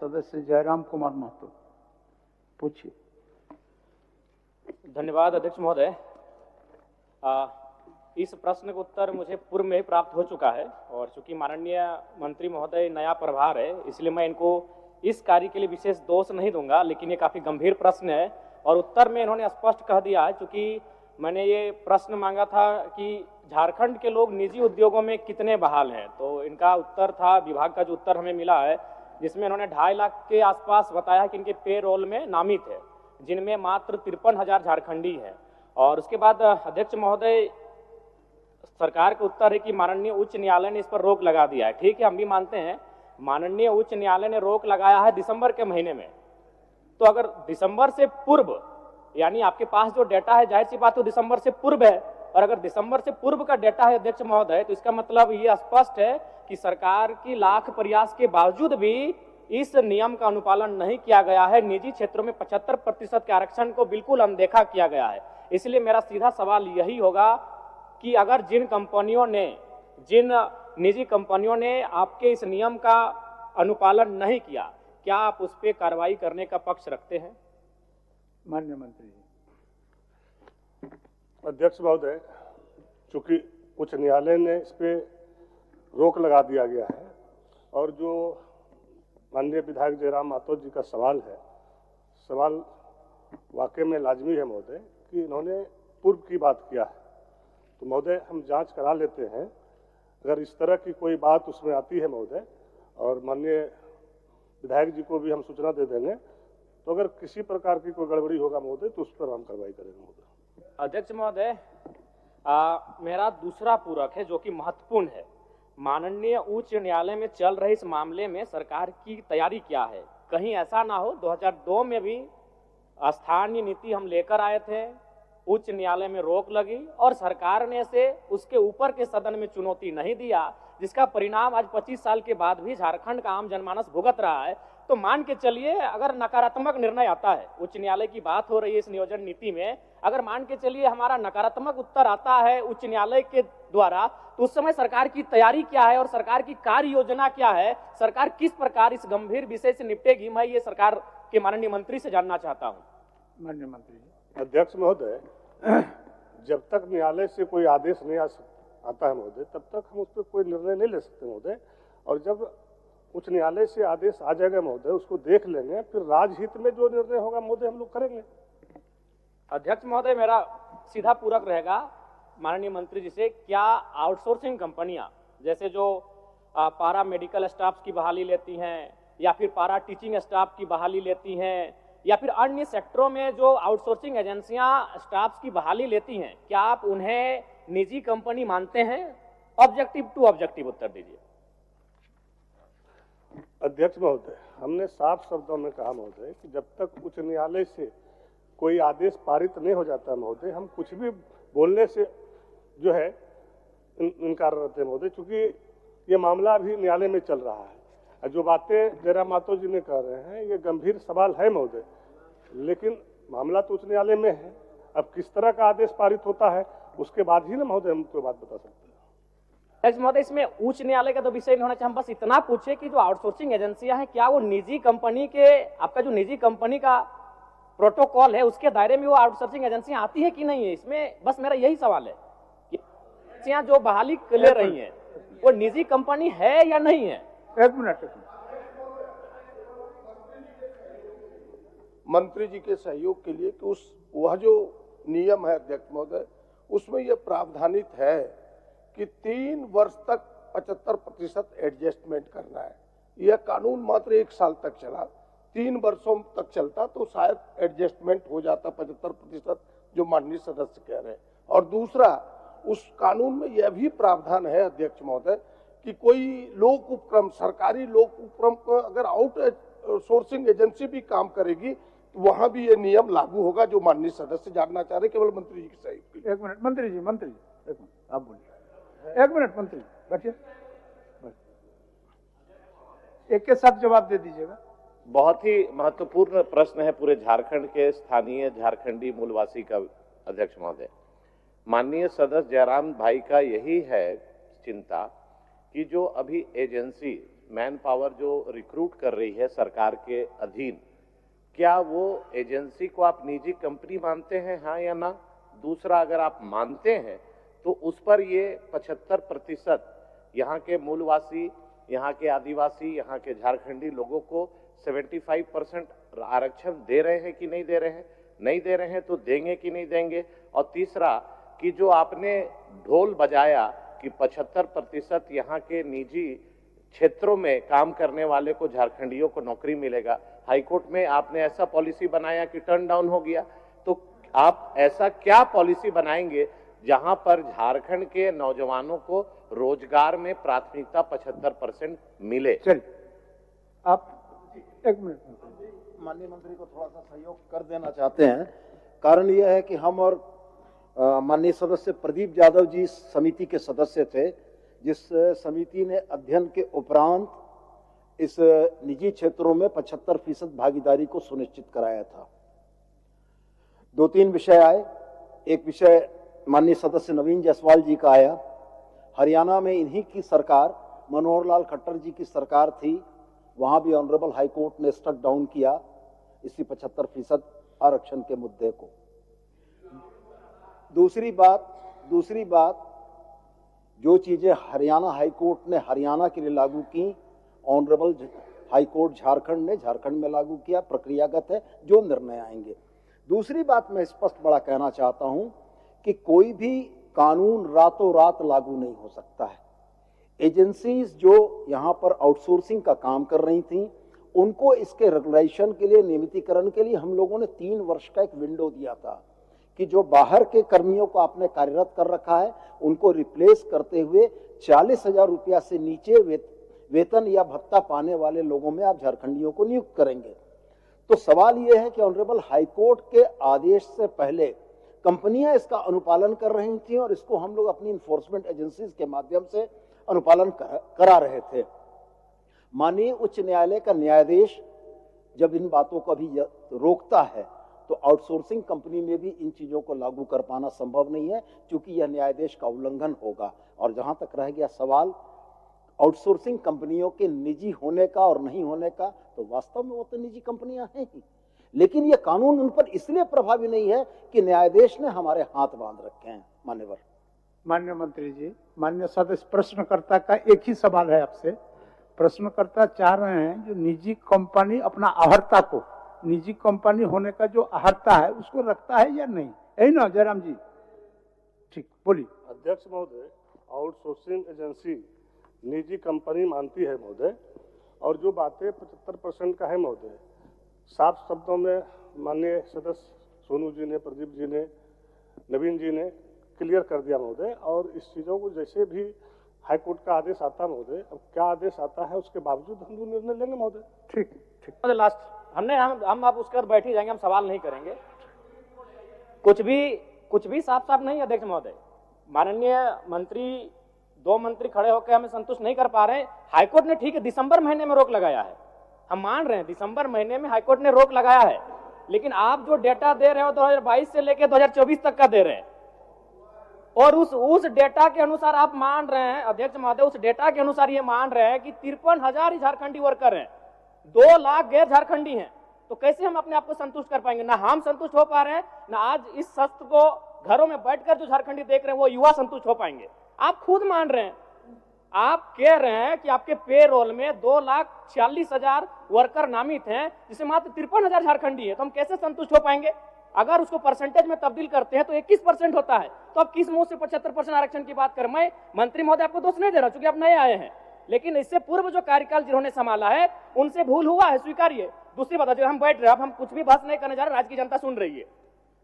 सदस्य जयराम कुमार महतो, पूछिए। धन्यवाद अध्यक्ष महोदय। इस प्रश्न का उत्तर मुझे पूर्व में ही प्राप्त हो चुका है और चूंकि माननीय मंत्री महोदय नया प्रभार है, इसलिए मैं इनको इस कार्य के लिए विशेष दोष नहीं दूंगा, लेकिन ये काफी गंभीर प्रश्न है और उत्तर में इन्होंने स्पष्ट कह दिया है। चूंकि मैंने ये प्रश्न मांगा था कि झारखंड के लोग निजी उद्योगों में कितने बहाल हैं, तो इनका उत्तर था, विभाग का जो उत्तर हमें मिला है, जिसमें इन्होंने 2.5 लाख के आसपास बताया कि इनके पे रोल में नामित है, जिनमें मात्र 53,000 झारखंडी हैं। और उसके बाद अध्यक्ष महोदय, सरकार का उत्तर है कि माननीय उच्च न्यायालय ने इस पर रोक लगा दिया है। ठीक है, हम भी मानते हैं माननीय उच्च न्यायालय ने रोक लगाया है दिसंबर के महीने में, तो अगर दिसंबर से पूर्व, यानी आपके पास जो डेटा है, जाहिर सी बात तो दिसंबर से पूर्व है, और अगर दिसंबर से पूर्व का डेटा है अध्यक्ष महोदय, तो इसका मतलब ये स्पष्ट है कि सरकार की लाख प्रयास के बावजूद भी इस नियम का अनुपालन नहीं किया गया है। निजी क्षेत्रों में 75% के आरक्षण को बिल्कुल अनदेखा किया गया है। इसलिए मेरा सीधा सवाल यही होगा कि अगर जिन निजी कंपनियों ने आपके इस नियम का अनुपालन नहीं किया, क्या आप उस पर कार्रवाई करने का पक्ष रखते हैं? माननीय मंत्री जी। अध्यक्ष महोदय, चूंकि उच्च न्यायालय ने इस पे रोक लगा दिया गया है और जो माननीय विधायक जयराम महतो जी का सवाल है, सवाल वाकई में लाजमी है महोदय कि इन्होंने पूर्व की बात किया है, तो महोदय हम जांच करा लेते हैं। अगर इस तरह की कोई बात उसमें आती है महोदय, और माननीय विधायक जी को भी हम सूचना दे देंगे, तो अगर किसी प्रकार की कोई गड़बड़ी होगा महोदय तो उस पर हम कार्रवाई करेंगे महोदय। अध्यक्ष महोदय, मेरा दूसरा पूरक है जो कि महत्वपूर्ण है। माननीय उच्च न्यायालय में चल रहे इस मामले में सरकार की तैयारी क्या है? कहीं ऐसा ना हो 2002 में भी स्थानीय नीति हम लेकर आए थे, उच्च न्यायालय में रोक लगी और सरकार ने से उसके ऊपर के सदन में चुनौती नहीं दिया, जिसका परिणाम आज 25 साल के बाद भी झारखंड का आम जनमानस भुगत रहा है। तो मान के चलिए अगर नकारात्मक निर्णय आता है, उच्च न्यायालय की बात हो रही है इस नियोजन नीति में, अगर मान के चलिए हमारा नकारात्मक उत्तर आता है उच्च न्यायालय के द्वारा, तो उस समय सरकार की तैयारी क्या है और सरकार की कार्य योजना क्या है? सरकार किस प्रकार इस गंभीर विषय से निपटेगी? मैं ये सरकार के माननीय मंत्री से जानना चाहता हूँ। माननीय मंत्री जी। अध्यक्ष महोदय, जब तक न्यायालय से कोई आदेश नहीं आता है महोदय, तब तक हम उस पर कोई निर्णय नहीं ले सकते महोदय, और जब उच्च न्यायालय से आदेश आ जाएगा महोदय उसको देख लेंगे, फिर राजहित में जो निर्णय होगा महोदय हम लोग करेंगे। अध्यक्ष महोदय, मेरा सीधा पूरक रहेगा माननीय मंत्री जी से, क्या आउटसोर्सिंग कंपनियां जैसे जो पारा मेडिकल स्टाफ की बहाली लेती हैं या फिर पारा टीचिंग स्टाफ की बहाली लेती हैं या फिर अन्य सेक्टरों में जो आउटसोर्सिंग एजेंसियां स्टाफ की बहाली लेती हैं, क्या आप उन्हें निजी कंपनी मानते हैं? ऑब्जेक्टिव टू ऑब्जेक्टिव उत्तर दीजिए। अध्यक्ष महोदय, हमने साफ शब्दों में कहा महोदय कि जब तक उच्च न्यायालय से कोई आदेश पारित नहीं हो जाता महोदय, हम कुछ भी बोलने से जो है इनकार करते हैं महोदय, क्योंकि ये मामला अभी न्यायालय में चल रहा है। जो बातें जयराम महतो जी ने कह रहे हैं ये गंभीर सवाल है महोदय, लेकिन मामला तो उच्च न्यायालय में है। अब किस तरह का आदेश पारित होता है उसके बाद ही ना महोदय हम कोई बात बता सकते हैं। महोदय, इसमें उच्च न्यायालय का तो विषय नहीं होना चाहिए, हम बस इतना पूछे कि जो आउटसोर्सिंग एजेंसियां हैं, क्या वो निजी कंपनी के, आपका जो निजी कंपनी का प्रोटोकॉल है उसके दायरे में वो आउटसोर्सिंग एजेंसियां आती है कि नहीं है? इसमें बस मेरा यही सवाल है कि एजेंसियां जो बहाली ले रही हैं वो निजी कंपनी है या नहीं है? एक मिनट। मंत्री जी के सहयोग के लिए कि वह जो नियम है अध्यक्ष महोदय, उसमें यह प्रावधानित है कि 3 वर्ष तक 75% एडजस्टमेंट करना है। यह कानून मात्र 1 साल तक चला, 3 वर्षों तक चलता तो शायद एडजस्टमेंट हो जाता 75% जो माननीय सदस्य कह रहे हैं। और दूसरा, उस कानून में यह भी प्रावधान है अध्यक्ष महोदय कि कोई लोक उपक्रम, सरकारी लोक उपक्रम को अगर आउटसोर्सिंग एजेंसी भी काम करेगी तो वहां भी ये नियम लागू होगा, जो माननीय सदस्य जानना चाह रहे, केवल मंत्री जी की सहयोग। एक मिनट मंत्री जी, एक मिनट आप बोलिए। 1 मिनट मंत्री बैठिए, एक के साथ जवाब दे दीजिएगा। बहुत ही महत्वपूर्ण प्रश्न है पूरे झारखंड के स्थानीय झारखंडी मूलवासी का अध्यक्ष महोदय। माननीय सदस्य जयराम भाई का यही है चिंता कि जो अभी एजेंसी मैन पावर जो रिक्रूट कर रही है सरकार के अधीन, क्या वो एजेंसी को आप निजी कंपनी मानते हैं, हाँ या ना? दूसरा, अगर आप मानते हैं तो उस पर ये 75% यहाँ के मूलवासी, यहाँ के आदिवासी, यहाँ के झारखंडी लोगों को 75% आरक्षण दे रहे हैं कि नहीं दे रहे हैं? नहीं दे रहे हैं तो देंगे कि नहीं देंगे? और तीसरा, कि जो आपने ढोल बजाया कि 75% यहाँ के निजी क्षेत्रों में काम करने वाले को, झारखंडियों को नौकरी मिलेगा, हाईकोर्ट में आपने ऐसा पॉलिसी बनाया कि टर्न डाउन हो गया, तो आप ऐसा क्या पॉलिसी बनाएंगे जहां पर झारखंड के नौजवानों को रोजगार में प्राथमिकता 75% मिले? चलिए आप 1 मिनट। माननीय मंत्री को थोड़ा सा सहयोग कर देना चाहते हैं। कारण यह है कि हम और माननीय सदस्य प्रदीप यादव जी समिति के सदस्य थे, जिस समिति ने अध्ययन के उपरांत इस निजी क्षेत्रों में 75% भागीदारी को सुनिश्चित कराया था। 2-3 विषय आए। एक विषय माननीय सदस्य नवीन जायसवाल जी का आया। हरियाणा में इन्हीं की सरकार, मनोहर लाल खट्टर जी की सरकार थी, वहां भी ऑनरेबल हाई कोर्ट ने स्ट्रक डाउन किया इसी 75% आरक्षण के मुद्दे को। दूसरी बात जो चीजें हरियाणा हाई कोर्ट ने हरियाणा के लिए लागू की, ऑनरेबल हाई कोर्ट झारखंड ने झारखंड में लागू किया, प्रक्रियागत है, जो निर्णय आएंगे। दूसरी बात मैं स्पष्ट बड़ा कहना चाहता हूं कि कोई भी कानून रातों रात लागू नहीं हो सकता है। एजेंसीज जो यहां पर आउटसोर्सिंग का काम कर रही थी, उनको इसके रेगुलेशन के लिए, नियमितीकरण के लिए हम लोगों ने 3 वर्ष का एक विंडो दिया था कि जो बाहर के कर्मियों को आपने कार्यरत कर रखा है, उनको रिप्लेस करते हुए 40,000 रुपया से नीचे वेतन या भत्ता पाने वाले लोगों में आप झारखंडियों को नियुक्त करेंगे। तो सवाल यह है कि ऑनरेबल हाईकोर्ट के आदेश से पहले कंपनियां इसका अनुपालन कर रही थी और इसको हम लोग अपनी इन्फोर्समेंट एजेंसीज के माध्यम से अनुपालन करा रहे थे। माननीय उच्च न्यायालय का न्यायाधीश जब इन बातों को भी रोकता है तो आउटसोर्सिंग कंपनी में भी इन चीजों को लागू कर पाना संभव नहीं है, क्योंकि यह न्यायाधीश का उल्लंघन होगा। और जहां तक रह गया सवाल आउटसोर्सिंग कंपनियों के निजी होने का और नहीं होने का, तो वास्तव में वो तो निजी कंपनियां हैं ही, लेकिन यह कानून उन पर इसलिए प्रभावी नहीं है कि न्यायाधीश ने हमारे हाथ बांध रखे हैं। मान्यवर। माननीय मंत्री जी, माननीय सदस्य, प्रश्नकर्ता का एक ही सवाल है आपसे। प्रश्नकर्ता चाह रहे हैं जो निजी कंपनी अपना अहर्ता को, निजी कंपनी होने का जो अहर्ता है उसको रखता है या नहीं, यही ना जयराम जी? ठीक, बोलिए। अध्यक्ष महोदय, आउटसोर्सिंग एजेंसी निजी कंपनी मानती है महोदय, और जो बातें 75% का है महोदय, साफ शब्दों में माननीय सदस्य सोनू जी ने, प्रदीप जी ने, नवीन जी ने क्लियर कर दिया महोदय। और इस चीज़ों को जैसे भी हाईकोर्ट का आदेश आता महोदय, अब क्या आदेश आता है उसके बावजूद हम निर्णय लेंगे महोदय। ठीक ठीक। लास्ट हम आप उसके बाद बैठ ही जाएंगे, हम सवाल नहीं करेंगे। कुछ भी साफ साफ नहीं अध्यक्ष महोदय। माननीय मंत्री, 2 मंत्री खड़े होकर हमें संतुष्ट नहीं कर पा रहे हैं। हाईकोर्ट ने, ठीक है, दिसंबर महीने में रोक लगाया है, हम मान रहे हैं, दिसंबर महीने में हाईकोर्ट ने रोक लगाया है, लेकिन आप जो डेटा दे रहे हो 2022 से लेकर 2024 तक का दे रहे हैं, और उस डेटा के अनुसार आप मान रहे हैं अध्यक्ष महोदय, उस डेटा के अनुसार ये मान रहे हैं कि 53,000 झारखंडी वर्कर हैं, 2 लाख गैर झारखंडी हैं। तो कैसे हम अपने आप को संतुष्ट कर पाएंगे? ना हम संतुष्ट हो पा रहे हैं, ना आज इस सत्र को घरों में बैठकर जो झारखंडी देख रहे हैं वो युवा संतुष्ट हो पाएंगे। आप खुद मान रहे हैं, आप कह रहे हैं कि आपके पेरोल में 2,46,000 वर्कर नामित हैं, जिसमें मात्र 53,000 झारखंडी है। तो हम कैसे संतुष्ट हो पाएंगे? अगर उसको परसेंटेज में तब्दील करते हैं तो 21% होता है, तो आप किस मुंह से 75% आरक्षण की बात करें? मैं मंत्री महोदय आपको दोष नहीं दे रहा, क्योंकि आप नए आए हैं, लेकिन इससे पूर्व जो कार्यकाल जिन्होंने संभाला है उनसे भूल हुआ है, स्वीकारिए। दूसरी बात, जो हम बैठ रहे हैं, अब हम कुछ भी बहस नहीं करने जा रहे, राज्य की जनता सुन रही है।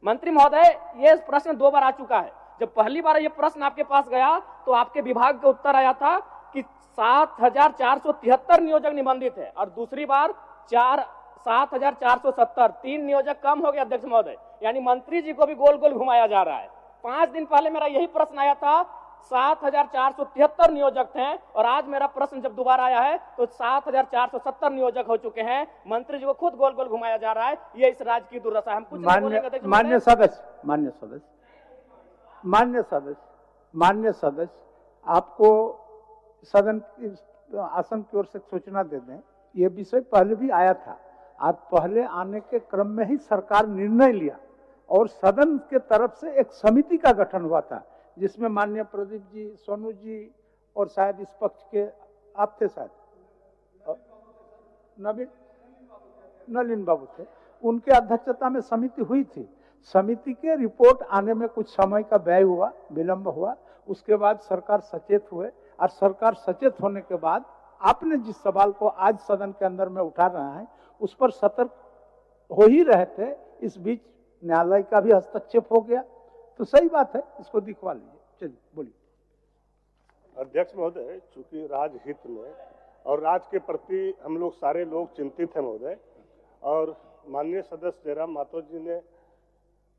मंत्री महोदय, ये प्रश्न 2 बार आ चुका है। जब पहली बार ये प्रश्न आपके पास गया तो आपके विभाग का उत्तर आया था कि 7,473 नियोजक निबंधित है, और दूसरी बार 7,470, 3 नियोजक कम हो गए अध्यक्ष महोदय। यानी मंत्री जी को भी गोल गोल घुमाया जा रहा है। 5 दिन पहले मेरा यही प्रश्न आया था, 7,473 नियोजक थे, और आज मेरा प्रश्न जब दोबारा आया है तो 7,470 नियोजक हो चुके हैं। मंत्री जी को खुद गोल गोल घुमाया जा रहा है। ये इस राज्य की दुर्दशा है। हम कुछ नहीं बोलेंगे अध्यक्ष महोदय। मान्य सदस्य, आपको सदन आसन की ओर से सूचना दे दें, ये विषय पहले भी आया था। आज पहले आने के क्रम में ही सरकार निर्णय लिया और सदन के तरफ से एक समिति का गठन हुआ था, जिसमें माननीय प्रदीप जी, सोनू जी और शायद इस पक्ष के आप थे, शायद नलिन बाबू थे, उनके अध्यक्षता में समिति हुई थी। समिति के रिपोर्ट आने में कुछ समय का व्यय हुआ, विलंब हुआ। उसके बाद सरकार सचेत हुए और सरकार सचेत होने के बाद आपने जिस सवाल को आज सदन के अंदर में उठा रहा है उस पर सतर्क हो ही रहे थे। इस बीच न्यायालय का भी हस्तक्षेप हो गया, तो सही बात है, इसको दिखवा लीजिए। चलिए बोलिए। अध्यक्ष महोदय, चूंकि राजहित में और राज्य के प्रति हम लोग सारे लोग चिंतित हैं महोदय, और माननीय सदस्य जयराम माथुर जी ने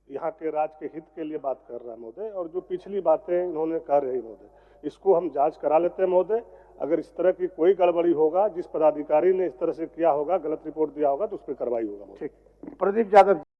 यहाँ के राज्य के हित के लिए बात कर रहा है महोदय, और जो पिछली बातें इन्होंने कह रही महोदय, इसको हम जांच करा लेते हैं महोदय। अगर इस तरह की कोई गड़बड़ी होगा, जिस पदाधिकारी ने इस तरह से किया होगा, गलत रिपोर्ट दिया होगा, तो उस पर कार्रवाई होगा। ठीक, प्रदीप यादव।